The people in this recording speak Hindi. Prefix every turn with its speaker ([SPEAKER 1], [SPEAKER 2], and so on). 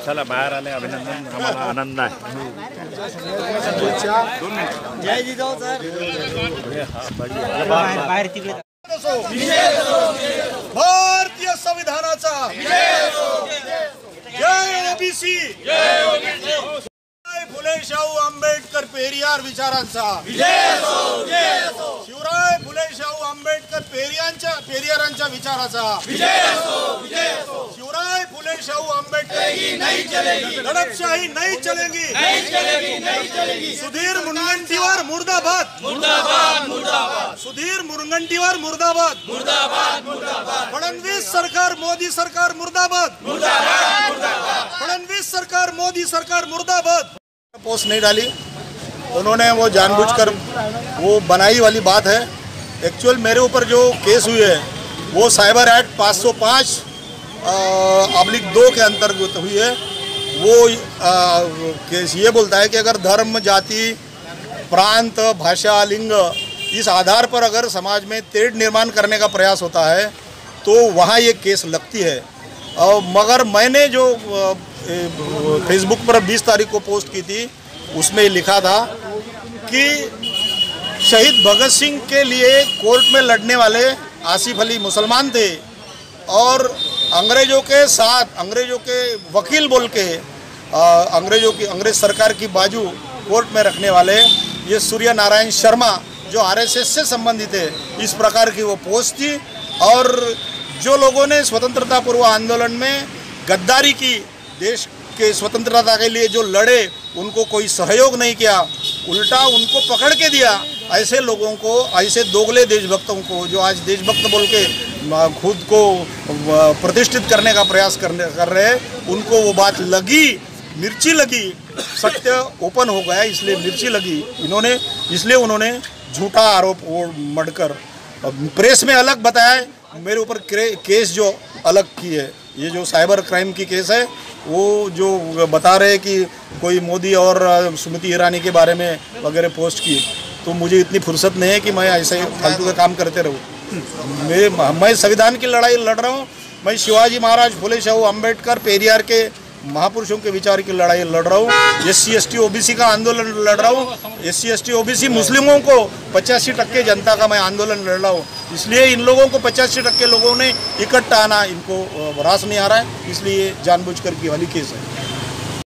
[SPEAKER 1] चला बाहेर आले, अभिनंदन, आम्हाला आनंद आहे।
[SPEAKER 2] जय जिजाऊ सर।
[SPEAKER 3] भारतीय संविधानाचा जय ओबीसी, फुले शाहू आंबेडकर पेरियार विचारांचा, शिवराय फुले शाहू आंबेडकर पेरियारांच्या विचाराचा, शिवराय फुले शाहू आंबेडकर दडपशाही नहीं चलेगी, सुधीर मुनगंटीवार मुर्दाबाद, सुधीर मुनगंटीवार मुर्दाबाद, फडणवीस सरकार मोदी सरकार मुर्दाबाद, फडणवीस सरकार मोदी सरकार मुर्दाबाद। पोस्ट नहीं डाली उन्होंने, वो जानबूझकर वो बनाई वाली बात है। एक्चुअल मेरे ऊपर जो केस हुई है वो साइबर एक्ट 505/2 के अंतर्गत हुई है। वो केस ये बोलता है कि अगर धर्म, जाति, प्रांत, भाषा, लिंग इस आधार पर अगर समाज में तेढ़ निर्माण करने का प्रयास होता है तो वहाँ ये केस लगती है। मगर मैंने जो फेसबुक पर 20 तारीख को पोस्ट की थी उसमें लिखा था कि शहीद भगत सिंह के लिए कोर्ट में लड़ने वाले आसिफ अली मुसलमान थे और अंग्रेज़ों के साथ, अंग्रेज़ों के वकील बोल के अंग्रेज सरकार की बाजू कोर्ट में रखने वाले ये सूर्य नारायण शर्मा जो आरएसएस से संबंधित है, इस प्रकार की वो पोस्ट थी। और जो लोगों ने स्वतंत्रता पूर्व आंदोलन में गद्दारी की, देश के स्वतंत्रता के लिए जो लड़े, उनको कोई सहयोग नहीं किया, उल्टा उनको पकड़ के दिया। ऐसे लोगों को, ऐसे दोगले देशभक्तों को जो आज देशभक्त बोल के खुद को प्रतिष्ठित करने का प्रयास कर रहे हैं, उनको वो बात लगी, मिर्ची लगी, सत्य ओपन हो गया, इसलिए मिर्ची लगी इन्होंने, इसलिए उन्होंने झूठा आरोप मढ़कर प्रेस में अलग बताया, मेरे ऊपर केस जो अलग की है, ये जो साइबर क्राइम की केस है, वो जो बता रहे कि कोई मोदी और स्मृति ईरानी के बारे में वगैरह पोस्ट की, तो मुझे इतनी फुर्सत नहीं है कि मैं ऐसे फालतू का काम करते रहूँ। मैं संविधान की लड़ाई लड़ रहा हूँ, मैं शिवाजी महाराज, फुले शाहू आंबेडकर, पेरियार के महापुरुषों के विचार की लड़ाई लड़ रहा हूँ। SC ST OBC का आंदोलन लड़ रहा हूँ। SC ST OBC मुस्लिमों को 85% जनता का मैं आंदोलन लड़ रहा हूँ। इसलिए इन लोगों को 85% लोगों ने इकट्ठा आना, इनको रास नहीं आ रहा है, इसलिए जानबूझकर की वाली केस है।